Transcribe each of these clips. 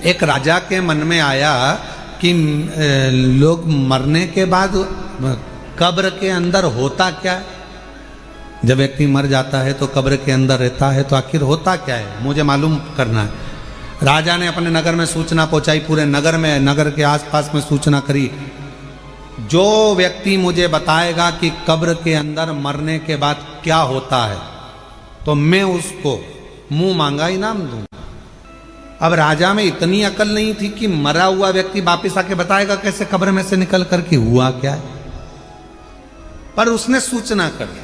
एक राजा के मन में आया कि लोग मरने के बाद कब्र के अंदर होता क्या है। जब व्यक्ति मर जाता है तो कब्र के अंदर रहता है, तो आखिर होता क्या है, मुझे मालूम करना है। राजा ने अपने नगर में सूचना पहुंचाई, पूरे नगर में, नगर के आसपास में सूचना करी, जो व्यक्ति मुझे बताएगा कि कब्र के अंदर मरने के बाद क्या होता है तो मैं उसको मुंह मांगा इनाम दूंगा। अब राजा में इतनी अकल नहीं थी कि मरा हुआ व्यक्ति वापिस आके बताएगा कैसे कब्र में से निकल करके हुआ क्या है, पर उसने सूचना कर दी,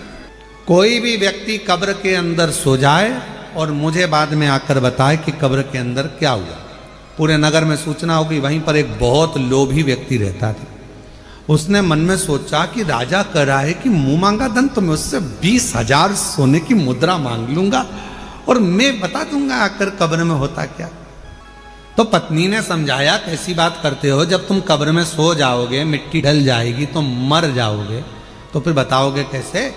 कोई भी व्यक्ति कब्र के अंदर सो जाए और मुझे बाद में आकर बताए कि कब्र के अंदर क्या हुआ। पूरे नगर में सूचना होगी। वहीं पर एक बहुत लोभी व्यक्ति रहता था। उसने मन में सोचा कि राजा कह रहा है कि मुंह मांगा धन, तो मैं उससे 20,000 सोने की मुद्रा मांग लूंगा और मैं बता दूंगा आकर कब्र में होता क्या। तो पत्नी ने समझाया, कैसी बात करते हो, जब तुम कब्र में सो जाओगे, मिट्टी ढल जाएगी तो मर जाओगे, तो फिर बताओगे कैसे।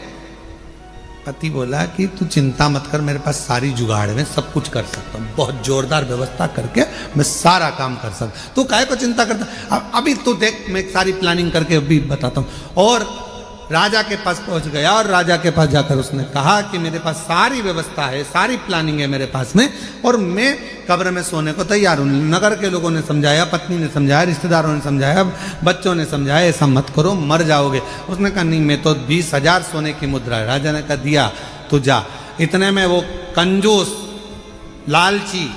पति बोला कि तू चिंता मत कर, मेरे पास सारी जुगाड़ है, सब कुछ कर सकता हूँ, बहुत जोरदार व्यवस्था करके मैं सारा काम कर सकता। तू काहे को चिंता करता, अभी तू देख, मैं सारी प्लानिंग करके अभी बताता हूँ। और राजा के पास पहुंच गया और राजा के पास जाकर उसने कहा कि मेरे पास सारी व्यवस्था है, सारी प्लानिंग है मेरे पास में, और मैं कब्र में सोने को तैयार हूँ। नगर के लोगों ने समझाया, पत्नी ने समझाया, रिश्तेदारों ने समझाया, बच्चों ने समझाया, ऐसा मत करो, मर जाओगे। उसने कहा नहीं, मैं तो 20,000 सोने की मुद्रा है। राजा ने कहा दिया, तू जा। इतने में वो कंजूस लालची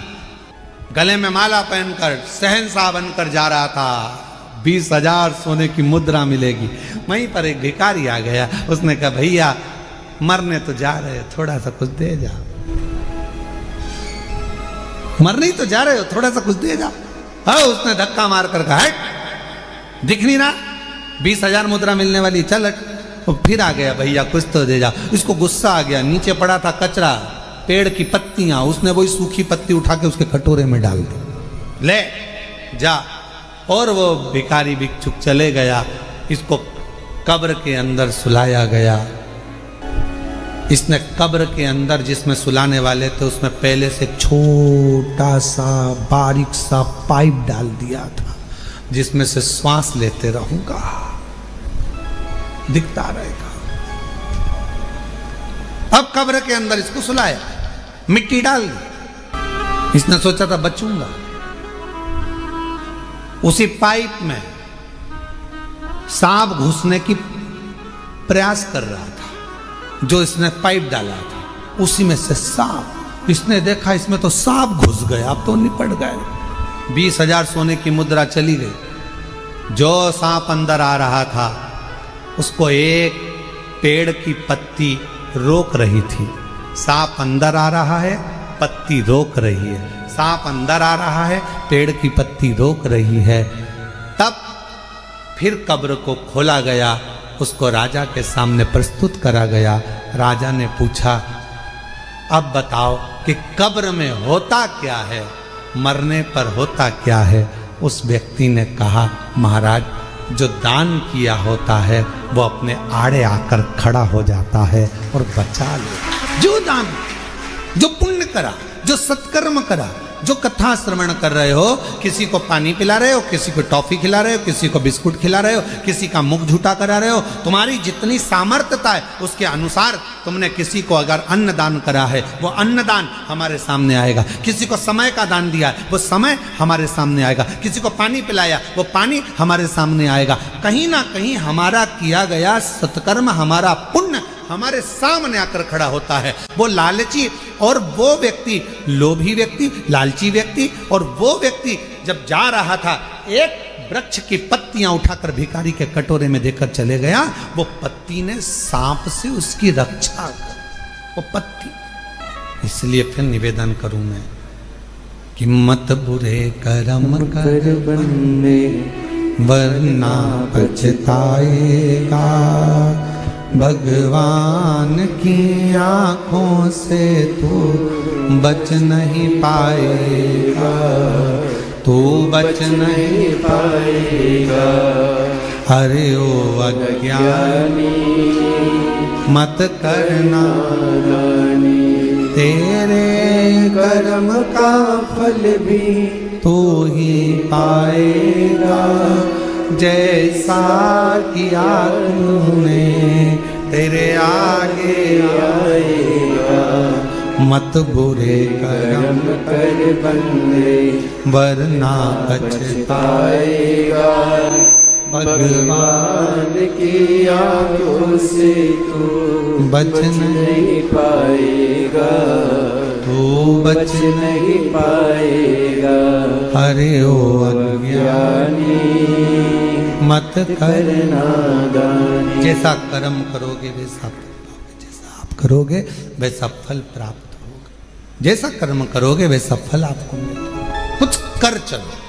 गले में माला पहनकर शहंशाह बनकर जा रहा था, 20,000 सोने की मुद्रा मिलेगी। वहीं पर एक भिखारी आ गया, उसने कहा भैया मरने तो जा रहे हो, थोड़ा सा कुछ दे जाओ, मरने ही तो जा रहे हो, थोड़ा सा कुछ दे जाओ। हाँ, उसने धक्का मार कर कहा, हट, दिख नहीं रहा 20,000 मुद्रा मिलने वाली, चल हट। और फिर आ गया, भैया कुछ तो दे जाओ। इसको गुस्सा आ गया, नीचे पड़ा था कचरा, पेड़ की पत्तियां, उसने वही सूखी पत्ती उठा के उसके कटोरे में डाल दी, ले जा। और वो भिखारी भिक्षुक चले गया। इसको कब्र के अंदर सुलाया गया। इसने कब्र के अंदर जिसमें सुलाने वाले थे उसमें पहले से छोटा सा बारीक सा पाइप डाल दिया था, जिसमें से श्वास लेते रहूंगा, दिखता रहेगा। अब कब्र के अंदर इसको सुलाया, मिट्टी डाल दी। इसने सोचा था बचूंगा। उसी पाइप में सांप घुसने की प्रयास कर रहा था, जो इसने पाइप डाला था उसी में से सांप। इसने देखा इसमें तो सांप घुस गया, अब तो निपट गए। 20,000 सोने की मुद्रा चली गई। जो सांप अंदर आ रहा था उसको एक पेड़ की पत्ती रोक रही थी। सांप अंदर आ रहा है, पत्ती रोक रही है। सांप अंदर आ रहा है, पेड़ की पत्ती रोक रही है। तब फिर कब्र को खोला गया, उसको राजा के सामने प्रस्तुत करा गया। राजा ने पूछा, अब बताओ कि कब्र में होता क्या है, मरने पर होता क्या है। उस व्यक्ति ने कहा, महाराज जो दान किया होता है वो अपने आड़े आकर खड़ा हो जाता है और बचा ले। जो दान, जो पुण्य करा, जो सत्कर्म करा, जो कथा श्रवण कर रहे हो, किसी को पानी पिला रहे हो, किसी को टॉफी खिला रहे हो, किसी को बिस्कुट खिला रहे हो, किसी का मुख झूठा करा रहे हो, तुम्हारी जितनी सामर्थ्यता है उसके अनुसार तुमने किसी को अगर अन्न दान करा है वो अन्न दान हमारे सामने आएगा। किसी को समय का दान दिया है वो समय हमारे सामने आएगा। किसी को पानी पिलाया वो पानी हमारे सामने आएगा। कहीं ना कहीं हमारा किया गया सत्कर्म, हमारा पुण्य हमारे सामने आकर खड़ा होता है। वो लालची और वो व्यक्ति, लोभी व्यक्ति, लालची व्यक्ति और वो व्यक्ति जब जा रहा था, एक वृक्ष की पत्तियां उठाकर भिखारी के कटोरे में देकर चले गया। वो पत्ती ने सांप से उसकी रक्षा कर, वो पत्ती। इसलिए फिर निवेदन करूं मैं कि मत बुरे कर्म कर बंदे वरना पछताएगा। भगवान की आंखों से तू बच नहीं पाएगा, तू बच नहीं पाएगा। अरे ओ अज्ञानी मत करना तेरे कर्म का फल भी तू ही पाएगा। जैसा किया तूने तेरे आगे आएगा। मत बुरे कर्म कर बंदे वरना पछताएगा। भगवान की आंखों से तू बच नहीं पाएगा। तू बच नहीं पाएगा। अरे ओ अज्ञानी मत करना दानी। जैसा कर्म करोगे वैसा फल पाओगे। जैसा आप करोगे वैसा फल प्राप्त होगा। जैसा कर्म करोगे वैसा फल आपको मिलेगा। कुछ कर चलो।